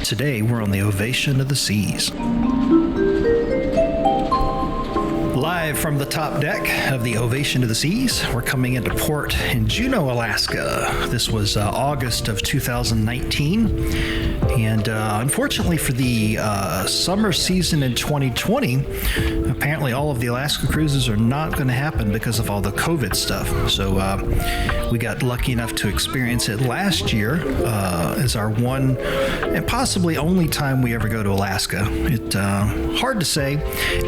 Today we're on the Ovation of the Seas. Live from the top deck of the Ovation of the Seas, we're coming into port in Juneau, Alaska. This was August of 2019. And unfortunately for the summer season in 2020, apparently all of the Alaska cruises are not going to happen because of all the COVID stuff. So we got lucky enough to experience it last year as our one and possibly only time we ever go to Alaska. It hard to say.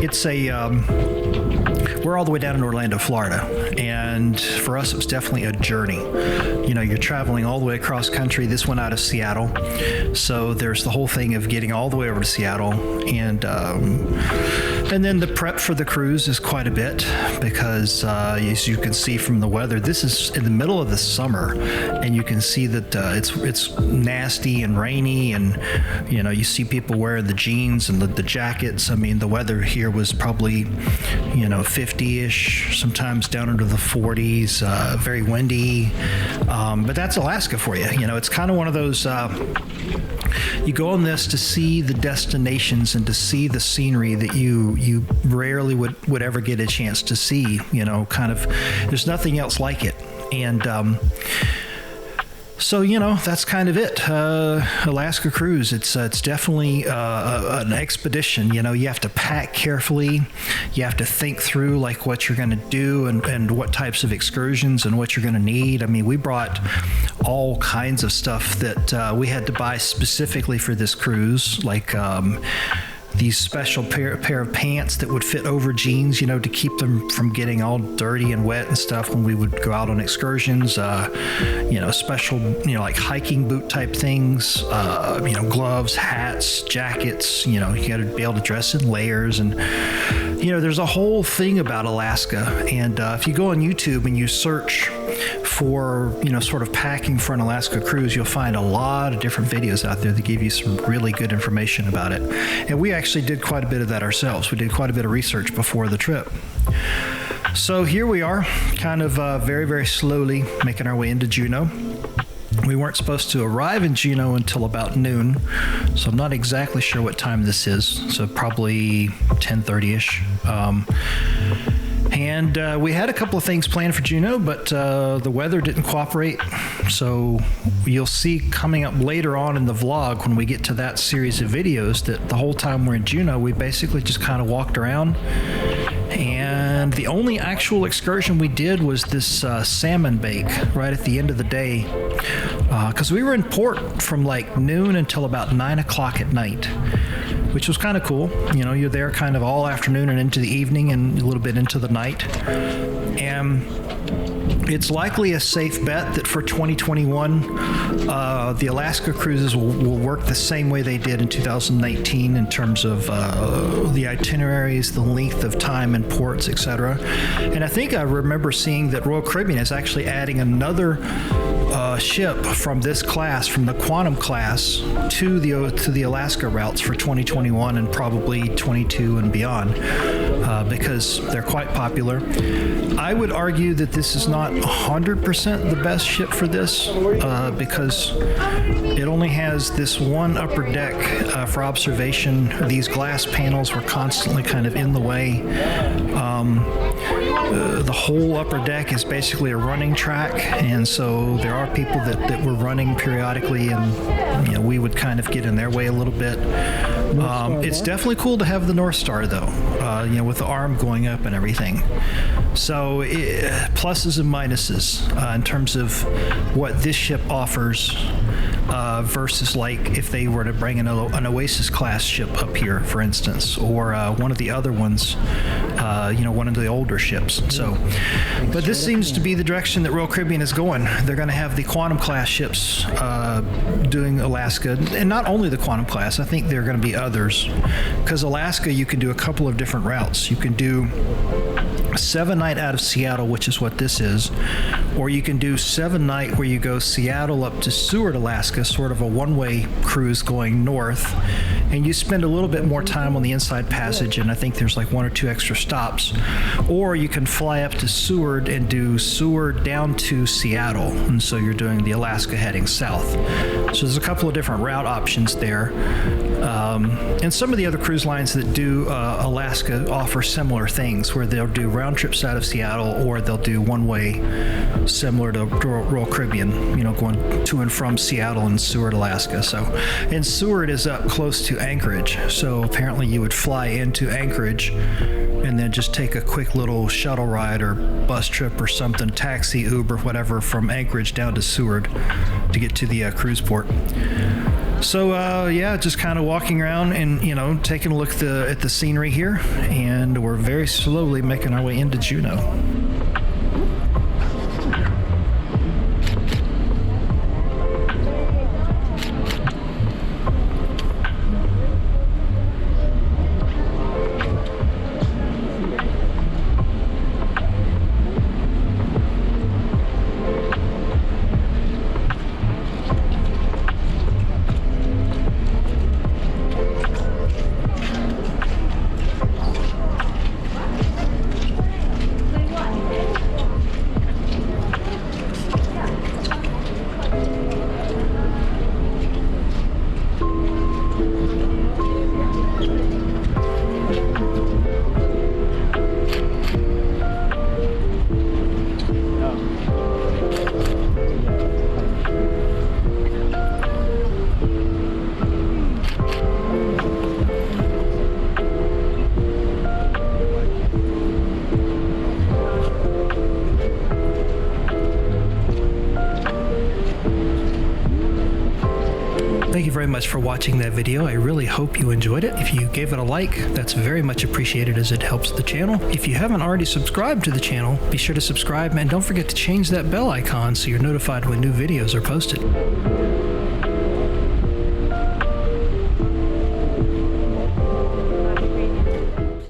It's we're all the way down in Orlando, Florida, and for us it was definitely a journey. You know, you're traveling all the way across country. This went out of Seattle, so there's the whole thing of getting all the way over to Seattle, and then the prep for the cruise is quite a bit because as you can see from the weather, this is in the middle of the summer, and you can see that it's nasty and rainy, and you know, you see people wearing the jeans and the jackets. I mean, the weather here was probably, you know, 50-ish, sometimes down into the 40s, very windy, but that's Alaska for you. You know, it's kind of one of those, you go on this to see the destinations and to see the scenery that you rarely would ever get a chance to see, you know, kind of, there's nothing else like it. And so, you know, that's kind of it. Alaska cruise, it's definitely an expedition. You know, you have to pack carefully. You have to think through like what you're going to do and what types of excursions and what you're going to need. I mean, we brought all kinds of stuff that we had to buy specifically for this cruise, like these special pair of pants that would fit over jeans, you know, to keep them from getting all dirty and wet and stuff when we would go out on excursions. You know, special, you know, like hiking boot type things, you know, gloves, hats, jackets. You know, you got to be able to dress in layers, and you know, there's a whole thing about Alaska. And if you go on YouTube and you search for, you know, sort of packing for an Alaska cruise, you'll find a lot of different videos out there that give you some really good information about it. And we actually did quite a bit of that ourselves. We did quite a bit of research before the trip. So here we are, kind of very, very slowly making our way into Juneau. We weren't supposed to arrive in Juneau until about noon, so I'm not exactly sure what time this is, so probably 10:30-ish. And we had a couple of things planned for Juneau, but the weather didn't cooperate. So you'll see coming up later on in the vlog when we get to that series of videos that the whole time we're in Juneau, we basically just kind of walked around. And the only actual excursion we did was this salmon bake right at the end of the day. Because we were in port from like noon until about 9 o'clock at night, which was kind of cool. You know, you're there kind of all afternoon and into the evening and a little bit into the night. And it's likely a safe bet that for 2021, the Alaska cruises will work the same way they did in 2019 in terms of the itineraries, the length of time in ports, etc. And I think I remember seeing that Royal Caribbean is actually adding another ship from this class, from the Quantum class, to the Alaska routes for 2021 and probably 22 and beyond, because they're quite popular. I would argue that this is not 100% the best ship for this, because it only has this one upper deck for observation. These glass panels were constantly kind of in the way. The whole upper deck is basically a running track, and so there are people that were running periodically, and you know, we would kind of get in their way a little bit. It's definitely cool to have the North Star, though, you know, with the arm going up and everything. So pluses and minuses in terms of what this ship offers versus like if they were to bring an Oasis class ship up here, for instance, or one of the other ones, you know, one of the older ships. So, but this seems to be the direction that Royal Caribbean is going. They're going to have the Quantum class ships doing Alaska, and not only the Quantum class. I think there are going to be others, because Alaska you can do a couple of different routes. You can do a 7-night out of Seattle, which is what this is, or you can do 7-night where you go Seattle up to Seward, Alaska, sort of a one-way cruise going north, and you spend a little bit more time on the inside passage, and I think there's like 1 or 2 extra stops. Or you can fly up to Seward and do Seward down to Seattle, and so you're doing the Alaska heading south. So there's a couple of different route options there. And some of the other cruise lines that do Alaska offer similar things, where they'll do round trips out of Seattle, or they'll do one-way, similar to Royal Caribbean, you know, going to and from Seattle and Seward, Alaska. So, and Seward is up close to Anchorage, so apparently you would fly into Anchorage and then just take a quick little shuttle ride or bus trip or something, taxi, Uber, whatever, from Anchorage down to Seward to get to the cruise port. So yeah, just kind of walking around and, you know, taking a look at the scenery here, and we're very slowly making our way into Juneau. Thank you very much for watching that video. I really hope you enjoyed it. If you gave it a like, that's very much appreciated, as it helps the channel. If you haven't already subscribed to the channel, be sure to subscribe, and don't forget to change that bell icon so you're notified when new videos are posted.